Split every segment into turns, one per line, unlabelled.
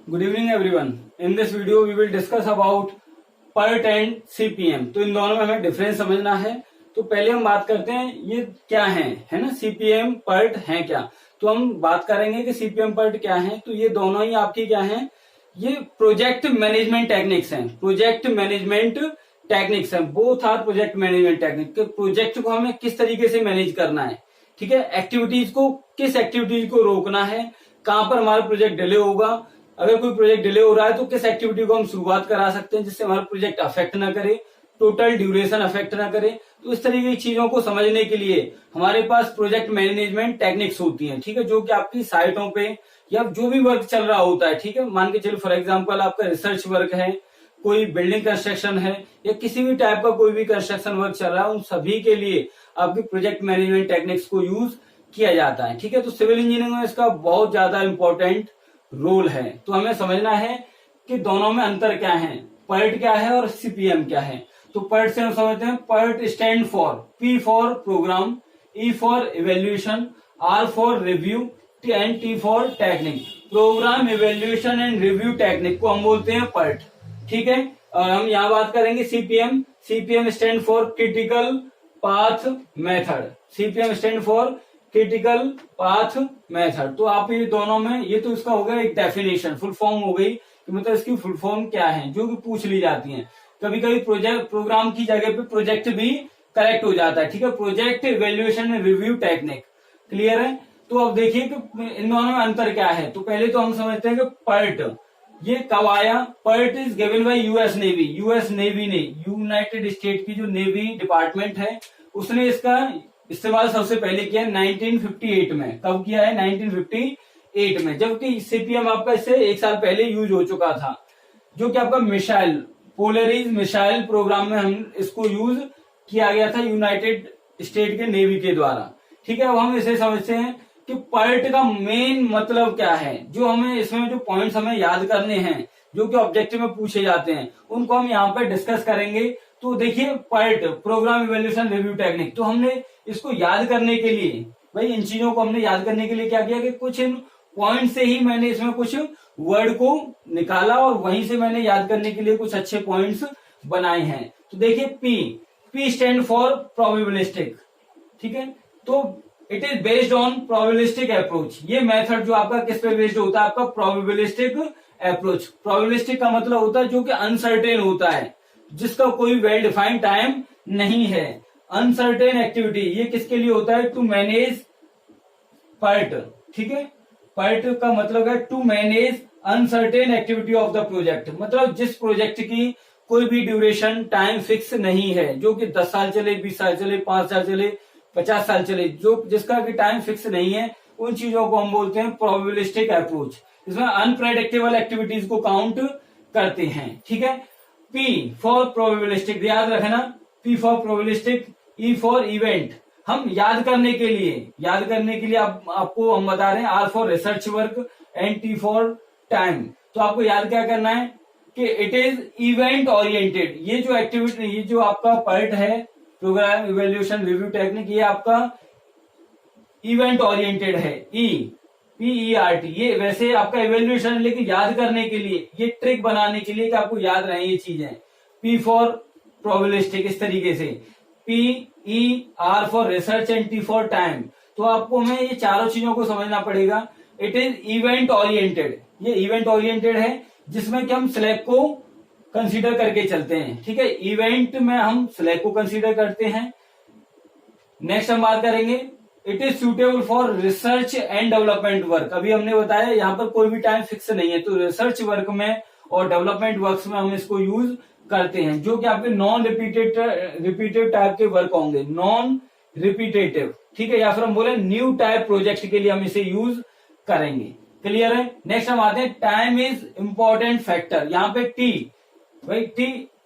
Good evening everyone. In this video we will discuss about PERT and CPM. तो इन दोनों में हमें difference समझना है। तो पहले हम बात करते हैं ये क्या है ना, CPM PERT है क्या। तो हम बात करेंगे कि CPM PERT क्या है। तो ये दोनों ही आपकी क्या है, ये प्रोजेक्ट मैनेजमेंट टेक्निक्स हैं। प्रोजेक्ट मैनेजमेंट टेक्निक्स हैं, both are project management technique. Project को हमें किस तरीके से मैनेज करना है, ठीक है, एक्टिविटीज को, किस एक्टिविटीज को रोकना है, कहां पर हमारा प्रोजेक्ट डिले होगा, अगर कोई प्रोजेक्ट डिले हो रहा है तो किस एक्टिविटी को हम शुरुआत करा सकते हैं जिससे हमारा प्रोजेक्ट अफेक्ट ना करे, टोटल ड्यूरेशन अफेक्ट ना करे। तो इस तरीके की चीजों को समझने के लिए हमारे पास प्रोजेक्ट मैनेजमेंट टेक्निक्स होती हैं, ठीक है, जो कि आपकी साइटों पे या जो भी वर्क चल रहा होता है, ठीक है, मान के चलो फॉर एग्जाम्पल आपका रिसर्च वर्क है, कोई बिल्डिंग कंस्ट्रक्शन है या किसी भी टाइप का कोई भी कंस्ट्रक्शन वर्क चल रहा है, उन सभी के लिए आपकी प्रोजेक्ट मैनेजमेंट टेक्निक्स को यूज किया जाता है, ठीक है। तो सिविल इंजीनियरिंग में इसका बहुत ज्यादा इंपॉर्टेंट रोल है। तो हमें समझना है कि दोनों में अंतर क्या है, PERT क्या है और CPM क्या है। तो PERT से हम समझते हैं, PERT stand for P for program, E for evaluation, R for review and T for technique. Program evaluation and review technique को हम बोलते हैं PERT, ठीक है। और हम यहाँ बात करेंगे CPM stand for critical path method. CPM stand for critical path method. तो आप ये दोनों में, ये तो इसका हो गया एक डेफिनेशन, फुल फॉर्म हो गई कि मतलब इसकी फुल फॉर्म क्या है, जो कि पूछ ली जाती है। कभी कभी प्रोजेक्ट प्रोग्राम की जगह पे प्रोजेक्ट भी करेक्ट हो जाता है, ठीक है। Project evaluation and review technique, clear है। तो अब देखिए कि इन दोनों में अंतर क्या है। तो पहले तो हम समझते हैं कि PERT ये कब आया। PERT is given by US navy. US navy ने, यूनाइटेड स्टेट की जो नेवी डिपार्टमेंट है, उसने इसका इस्तेमाल सबसे पहले किया 1958 में। कब किया है? 1958 में, जबकि CPM आपका इससे एक साल पहले यूज हो चुका था, जो कि आपका मिसाइल, पोलरिज मिसाइल प्रोग्राम में हम इसको यूज किया गया था यूनाइटेड स्टेट के नेवी के द्वारा, ठीक है। अब हम इसे समझते हैं कि PERT का मेन मतलब क्या है। जो हमें इसमें जो पॉइंट्स हमें याद करने हैं, जो कि ऑब्जेक्टिव में पूछे जाते हैं, उनको हम यहाँ पे डिस्कस करेंगे। तो देखिए PERT, program evaluation review technique, तो हमने इसको याद करने के लिए, भाई इन चीजों को हमने याद करने के लिए क्या किया कि कुछ इन पॉइंट से ही मैंने इसमें कुछ वर्ड को निकाला और वहीं से मैंने याद करने के लिए कुछ अच्छे पॉइंट्स बनाए हैं। तो देखिए P स्टैंड फॉर प्रोबेबिलिस्टिक, ठीक है। तो it is based on probabilistic approach. ये मेथड जो आपका किस पे बेस्ड होता है, आपका प्रोबेबिलिस्टिक अप्रोच। प्रोबेबिलिस्टिक का मतलब होता है जो कि अनसर्टेन होता है, जिसका कोई वेल डिफाइंड टाइम नहीं है। अनसर्टेन एक्टिविटी ये किसके लिए होता है? टू मैनेज PERT, ठीक है। PERT का मतलब है to manage uncertain activity of the project. मतलब जिस प्रोजेक्ट की कोई भी ड्यूरेशन टाइम फिक्स नहीं है, जो कि 10 साल चले, 20 साल चले, 5 साल चले, 50 साल चले, जो जिसका भी टाइम फिक्स नहीं है, उन चीजों को हम बोलते हैं प्रोबेबिलिस्टिक अप्रोच। इसमें अनप्रेडिक्टेबल एक्टिविटीज को काउंट करते हैं, ठीक है। P फॉर प्रोबेबिलिस्टिक, याद रखना, P for probabilistic, E for event. हम याद करने के लिए आपको हम बता रहे हैं R for research work and T for time. तो आपको याद क्या करना है कि इट इज इवेंट ओरिएंटेड। ये जो एक्टिविटी, ये जो आपका PERT है, प्रोग्राम इवेल्युएशन रिव्यू टेक्निक, ये आपका इवेंट ओरिएंटेड है। PERT ये वैसे आपका इवेल्युएशन, लेकिन याद करने के लिए, ये ट्रिक बनाने के लिए कि आपको याद रहे ये चीजें। P फॉर प्रोबेबिलिस्टिक इस तरीके से, PER for research and T for time. तो आपको हमें ये चारों चीजों को समझना पड़ेगा। इट इज इवेंट ओरिएंटेड, ये इवेंट ओरिएंटेड है, जिसमें कि हम स्लैक को कंसीडर करके चलते हैं, ठीक है। इवेंट में हम स्लैक को कंसीडर करते हैं। नेक्स्ट हम बात करेंगे, it is suitable for research and development work. अभी हमने बताया यहाँ पर कोई भी टाइम फिक्स नहीं है, तो रिसर्च वर्क में और डेवलपमेंट वर्क में हम इसको यूज करते हैं, जो कि आपके नॉन रिपीटेड टाइप के वर्क होंगे, नॉन रिपीटेटिव, ठीक है, या फिर हम बोले न्यू टाइप प्रोजेक्ट के लिए हम इसे यूज करेंगे, क्लियर है। नेक्स्ट हम आते हैं, टाइम इज इंपॉर्टेंट फैक्टर। यहाँ पे T, भाई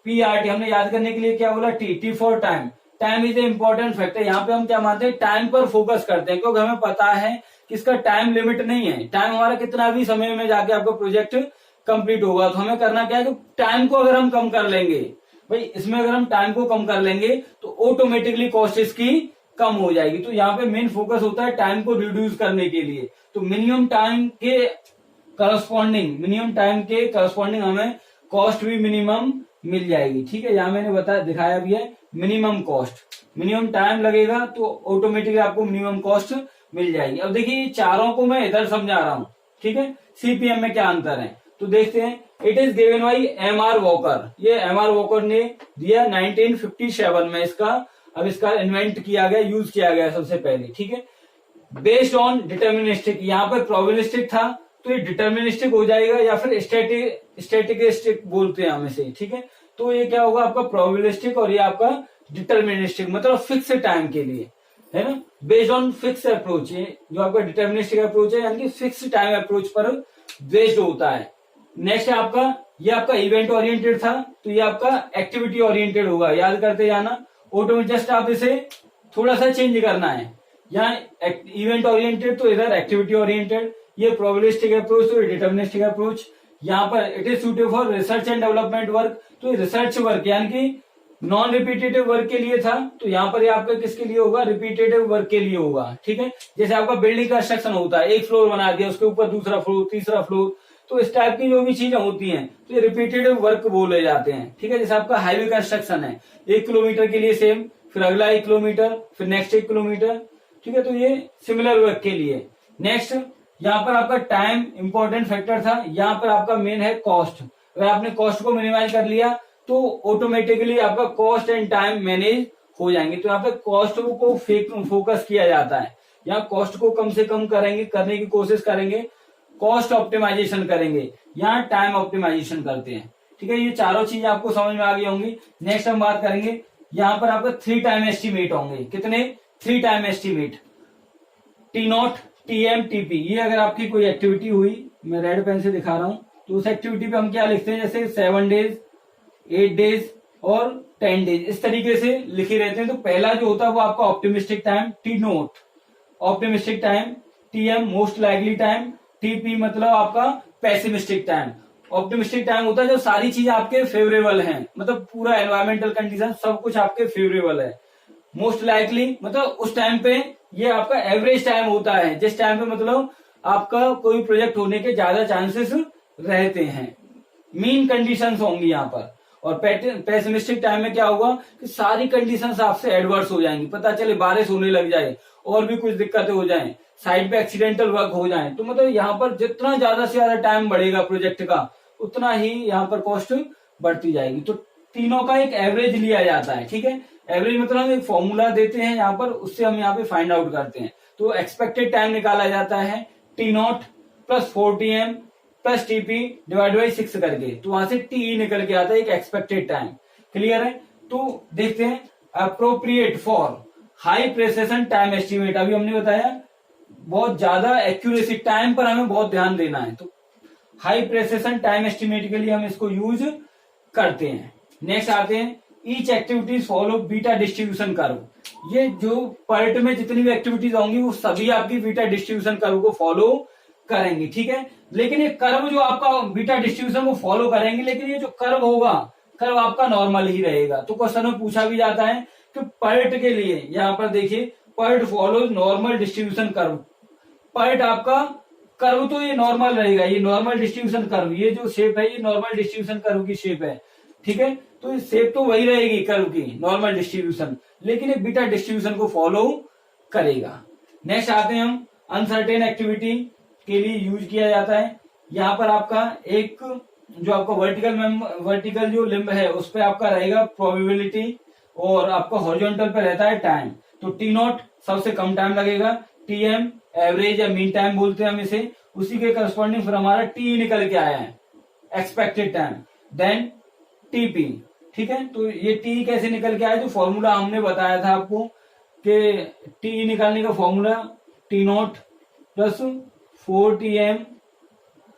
PERT हमने याद करने के लिए क्या बोला, T for time. Time is a important factor. यहाँ पे हम क्या मानते हैं, टाइम पर फोकस करते हैं, क्योंकि हमें पता है कि इसका टाइम लिमिट नहीं है। टाइम हमारा कितना भी समय में जाके आपका प्रोजेक्ट कंप्लीट होगा। तो हमें करना क्या है कि टाइम को अगर हम कम कर लेंगे, भाई इसमें अगर हम टाइम को कम कर लेंगे तो ऑटोमेटिकली कॉस्ट इसकी कम हो जाएगी। तो यहाँ पे मेन फोकस होता है टाइम को रिड्यूस करने के लिए। तो मिनिमम टाइम के करस्पॉन्डिंग मिनिमम टाइम के करस्पॉन्डिंग हमें कॉस्ट भी मिनिमम मिल जाएगी। ठीक है, यहाँ मैंने बताया दिखाया भी है मिनिमम कॉस्ट, मिनिमम टाइम लगेगा तो ऑटोमेटिकली आपको मिनिमम कॉस्ट मिल जाएगी। अब देखिए चारों को मैं इधर समझा रहा हूं, ठीक है, सीपीएम में क्या अंतर है तो देखते हैं। It is given by MR walker, ये एमआर वॉकर ने दिया 1957 में इसका, अब इसका इन्वेंट किया गया, यूज किया गया सबसे पहले। ठीक है, बेस्ड ऑन डिटर्मिनिस्टिक, यहाँ पर प्रोबेबिलिस्टिक था तो ये डिटर्मिनिस्टिक हो जाएगा, या फिर स्टैटिस्टिक बोलते हैं हम इसे। ठीक है, तो ये क्या होगा आपका प्रोबेबिलिस्टिक और ये आपका डिटर्मिनिस्टिक, मतलब फिक्स टाइम के लिए, है ना, बेस्ड ऑन फिक्स अप्रोच। ये जो आपका डिटर्मिनिस्टिक अप्रोच है यानी कि फिक्स टाइम अप्रोच पर बेस्ड होता है। नेक्स्ट आपका ये आपका इवेंट ओरिएंटेड था तो ये आपका एक्टिविटी ओरिएंटेड होगा, याद करते जाना। ऑटोमेटिक जस्ट आप इसे थोड़ा सा चेंज करना है, यहाँ इवेंट ओरिएंटेड तो इधर एक्टिविटी ओरिएंटेड, ये प्रोबेबिलिस्टिक अप्रोच तो ये डिटर्मिनिस्टिक अप्रोच। यहाँ पर it is suitable for research and development work, तो रिसर्च वर्क यानी कि नॉन रिपीटेटिव वर्क के लिए था, तो यहाँ पर ये आपका किसके लिए होगा, रिपीटेटिव वर्क के लिए होगा। ठीक है, जैसे आपका बिल्डिंग कंस्ट्रक्शन होता है, एक फ्लोर बना दिया उसके ऊपर दूसरा फ्लोर तीसरा फ्लोर, तो इस टाइप की जो भी चीजें होती हैं तो ये रिपीटेटिव वर्क बोले जाते हैं। ठीक है, जैसे आपका हाईवे कंस्ट्रक्शन है, 1 किलोमीटर के लिए सेम, फिर अगला 1 किलोमीटर, फिर नेक्स्ट 1 किलोमीटर। ठीक है, तो ये सिमिलर वर्क के लिए। नेक्स्ट यहाँ पर आपका टाइम इंपॉर्टेंट फैक्टर था, यहाँ पर आपका मेन है कॉस्ट। अगर आपने कॉस्ट को मिनिमाइज कर लिया तो ऑटोमेटिकली आपका कॉस्ट एंड टाइम मैनेज हो जाएंगे। तो यहाँ पे कॉस्ट को फोकस किया जाता है, यहाँ कॉस्ट को कम से कम करेंगे, करने की कोशिश करेंगे, कॉस्ट ऑप्टिमाइजेशन करेंगे, यहाँ टाइम ऑप्टिमाइजेशन करते हैं। ठीक है, ये चारों चीजें आपको समझ में आ गई होंगी। नेक्स्ट हम बात करेंगे, यहाँ पर आपका 3 टाइम एस्टिमेट होंगे। कितने? 3 time estimate, T0, TM, TP। ये अगर आपकी कोई एक्टिविटी हुई, मैं रेड पेन से दिखा रहा हूं, तो उस एक्टिविटी पे हम क्या लिखते हैं, जैसे 7 डेज, 8 डेज और 10 डेज, इस तरीके से लिखे रहते हैं। तो पहला जो होता है वो आपका optimistic time, T0 optimistic time, TM most likely time, TP मतलब आपका पेसिमिस्टिक टाइम। ऑप्टिमिस्टिक टाइम होता है जब सारी चीजें आपके फेवरेबल हैं, मतलब पूरा एनवायरमेंटल कंडीशन सब कुछ आपके फेवरेबल है। मोस्ट लाइकली मतलब उस टाइम पे ये आपका एवरेज टाइम होता है, जिस टाइम पे मतलब आपका कोई प्रोजेक्ट होने के ज्यादा चांसेस रहते हैं, मीन कंडीशंस होंगी यहाँ पर। और पेसिमिस्टिक टाइम में क्या होगा कि सारी कंडीशंस आपसे एडवर्स हो जाएंगी, पता चले बारिश होने लग जाए और भी कुछ दिक्कतें हो जाएं, साइड पे एक्सीडेंटल वर्क हो जाए, तो मतलब यहाँ पर जितना ज्यादा से ज्यादा टाइम बढ़ेगा प्रोजेक्ट का उतना ही यहाँ पर कॉस्ट बढ़ती जाएगी। तो तीनों का एक एवरेज लिया जाता है। ठीक है, एवरेज मतलब हम एक फॉर्मूला देते हैं यहाँ पर, उससे हम यहाँ पे फाइंड आउट करते हैं। तो एक्सपेक्टेड टाइम निकाला जाता है T0 plus 4TM plus TP divide by 6 करके, तो वहां से TE निकल के आता है एक एक्सपेक्टेड टाइम। क्लियर है? तो देखते हैं appropriate for high precision time estimate. अभी हमने बताया बहुत ज्यादा एक्यूरेसी टाइम पर हमें बहुत ध्यान देना है, तो हाई प्रेसिशन टाइम एस्टिमेट के लिए हम इसको यूज करते हैं। नेक्स्ट आते हैं, each activities follow beta distribution curve. ये जो पर्ट में जितनी भी एक्टिविटीज होंगी वो सभी आपकी बीटा डिस्ट्रीब्यूशन कर्व को फॉलो करेंगे। ठीक है, लेकिन ये कर्व जो आपका बीटा डिस्ट्रीब्यूशन को फॉलो करेंगे, लेकिन ये जो कर्व होगा कर्व आपका नॉर्मल ही रहेगा। तो क्वेश्चन में पूछा भी जाता है कि पर्ट के लिए, यहाँ पर देखिए PERT follows normal distribution curve. PERT आपका कर्व तो ये नॉर्मल रहेगा, ये नॉर्मल डिस्ट्रीब्यूशन कर्व, ये जो शेप है ये नॉर्मल डिस्ट्रीब्यूशन कर्व की शेप है। ठीक है, तो ये शेप तो वही रहेगी कर्व की, नॉर्मल डिस्ट्रीब्यूशन, लेकिन ये बीटा डिस्ट्रीब्यूशन को फॉलो करेगा। नेक्स्ट आते हैं हम, अनसर्टेन एक्टिविटी के लिए यूज किया जाता है। यहाँ पर आपका एक जो आपका वर्टिकल जो लिम्ब है उस पर आपका रहेगा प्रोबेबिलिटी और आपका हॉरिजॉन्टल पे रहता है टाइम। तो T0 सबसे कम टाइम लगेगा, TM एवरेज या मीन टाइम बोलते हैं हम इसे, उसी के करस्पॉन्डिंग फिर हमारा TE निकल के आया है एक्सपेक्टेड टाइम, देन TP। ठीक है, तो ये TE कैसे निकल के आया, जो फॉर्मूला हमने बताया था आपको कि TE निकालने का formula T0 plus 4TM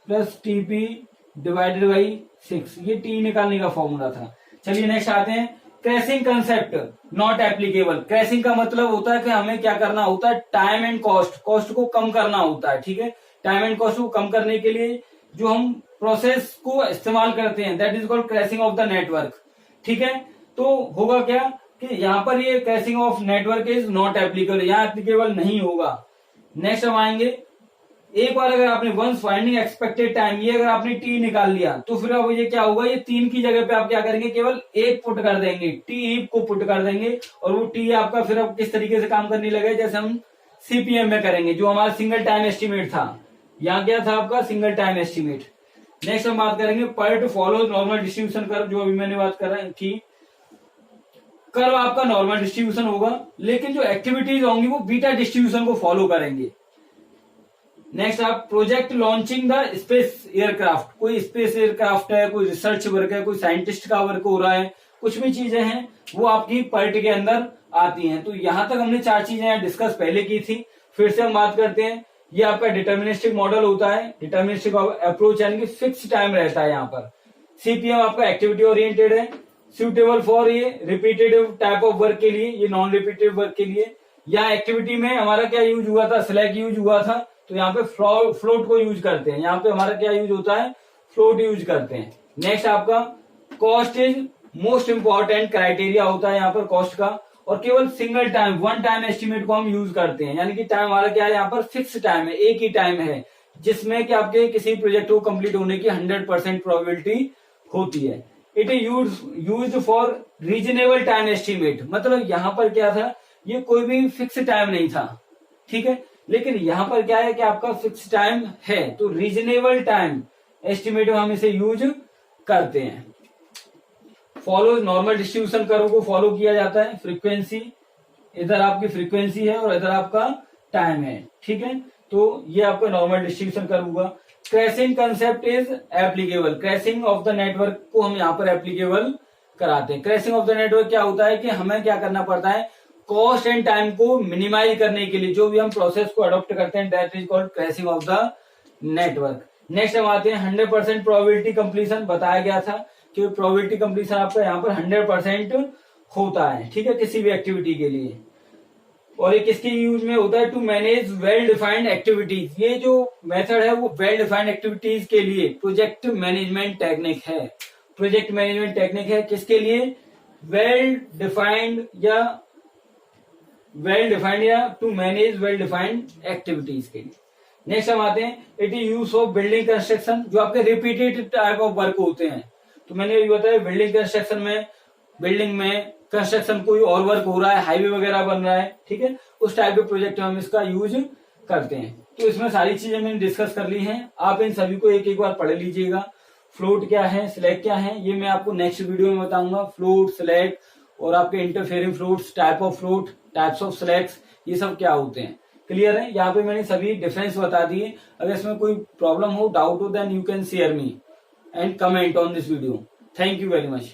plus TP divided by 6, ये TE निकालने का फॉर्मूला था। चलिए नेक्स्ट आते हैं, crashing concept not applicable. Crashing का मतलब होता है कि हमें क्या करना होता है, टाइम एंड कॉस्ट को कम करना होता है। ठीक है, टाइम एंड कॉस्ट को कम करने के लिए जो हम प्रोसेस को इस्तेमाल करते हैं that is called crashing of the network. ठीक है, तो होगा क्या कि यहाँ पर ये crashing of network is not applicable, यहाँ एप्लीकेबल नहीं होगा। नेक्स्ट हम आएंगे एक बार अगर आपने वंस फाइंडिंग एक्सपेक्टेड टाइम, ये अगर आपने टी निकाल लिया तो फिर अब ये क्या होगा, ये 3 की जगह पे आप क्या करेंगे, केवल 1 पुट कर देंगे, टी को पुट कर देंगे और वो टी आपका फिर अब किस तरीके से काम करने लगे, जैसे हम सीपीएम में करेंगे, जो हमारा सिंगल टाइम एस्टिमेट था। यहाँ क्या था आपका सिंगल टाइम एस्टिमेट। नेक्स्ट हम बात करेंगे पर to follow normal distribution curve, जो अभी मैंने बात कर रहा है कि कर्व आपका नॉर्मल डिस्ट्रीब्यूशन होगा, लेकिन जो एक्टिविटीज होंगी वो बीटा डिस्ट्रीब्यूशन को फॉलो करेंगे। नेक्स्ट आप project launching the space aircraft, कोई स्पेस एयरक्राफ्ट है, कोई रिसर्च वर्क है, कोई साइंटिस्ट का वर्क हो रहा है, कुछ भी चीजें हैं वो आपकी पर्ट के अंदर आती हैं। तो यहां तक हमने 4 चीजें डिस्कस पहले की थी। फिर से हम बात करते हैं, ये आपका डिटर्मिनिस्टिक मॉडल होता है, डिटर्मिनिस्टिक अप्रोच यानी कि फिक्स टाइम रहता है। यहाँ पर सीपीएम आपका एक्टिविटी ओरिएंटेड है, सुटेबल फॉर ये रिपीटेटिव टाइप ऑफ वर्क के लिए, ये नॉन रिपीटेटिव वर्क के लिए। यहाँ एक्टिविटी में हमारा क्या यूज हुआ था, स्लैक यूज हुआ था, तो यहाँ पे फ्लोट को यूज करते हैं। यहाँ पे हमारा क्या यूज होता है, फ्लोट यूज करते हैं। नेक्स्ट आपका cost is most important criteria होता है यहाँ पर कॉस्ट का, और केवल single time one time estimate को हम यूज करते हैं, यानी कि टाइम हमारा क्या है, यहाँ पर फिक्स टाइम है, एक ही टाइम है जिसमें कि आपके किसी प्रोजेक्ट को कंप्लीट होने की 100% प्रोबेबिलिटी होती है। It is used for reasonable time estimate, मतलब यहाँ पर क्या था, ये कोई भी फिक्स टाइम नहीं था, ठीक है, लेकिन यहाँ पर क्या है कि आपका फिक्स टाइम है, तो रीजनेबल टाइम एस्टिमेट में हम इसे यूज करते हैं। फॉलो नॉर्मल डिस्ट्रीब्यूशन कर्व को फॉलो किया जाता है। फ्रीक्वेंसी, इधर आपकी फ्रीक्वेंसी है और इधर आपका टाइम है, ठीक है, तो ये आपका नॉर्मल डिस्ट्रीब्यूशन कर्व हुआ। Crashing concept is applicable, crashing of the network को हम यहाँ पर एप्लीकेबल कराते हैं। क्रैशिंग ऑफ द नेटवर्क क्या होता है कि हमें क्या करना पड़ता है, कॉस्ट एंड टाइम को मिनिमाइज करने के लिए जो भी हम प्रोसेस को अडॉप्ट करते हैं, that is called crashing of the network. Next हम आते हैं 100% प्रोबेबिलिटी कंप्लीशन। बताया गया था कि प्रोबेबिलिटी कंप्लीशन आपका यहाँ पर 100% होता है, ठीक है, किसी भी एक्टिविटी के लिए। और ये किसके यूज में होता है, to manage well defined activities. ये जो मेथड है वो वेल डिफाइंड एक्टिविटीज के लिए प्रोजेक्ट मैनेजमेंट टेक्निक है। प्रोजेक्ट मैनेजमेंट टेक्निक है किसके लिए, वेल डिफाइंड या to manage well defined activities के लिए। नेक्स्ट हम आते हैं, it is use of building construction, जो आपके रिपीटेड टाइप ऑफ वर्क होते हैं। तो मैंने ये बताया बिल्डिंग कंस्ट्रक्शन में, बिल्डिंग में कंस्ट्रक्शन कोई और वर्क हो रहा है, हाईवे वगैरह बन रहा है, ठीक है, उस टाइप के प्रोजेक्ट में हम इसका यूज करते हैं। तो इसमें सारी चीजें मैंने डिस्कस कर ली हैं, आप इन सभी को एक एक बार पढ़ लीजिएगा। फ्लोट क्या है, स्लैक क्या है, ये मैं आपको नेक्स्ट वीडियो में बताऊंगा। फ्लोट, स्लैक और आपके interfering floats, type of float, types of slacks, ये सब क्या होते हैं। क्लियर है, यहाँ पे मैंने सभी डिफरेंस बता दिए। अगर इसमें कोई प्रॉब्लम हो, डाउट हो, then you can share me and comment on this video. Thank you very much.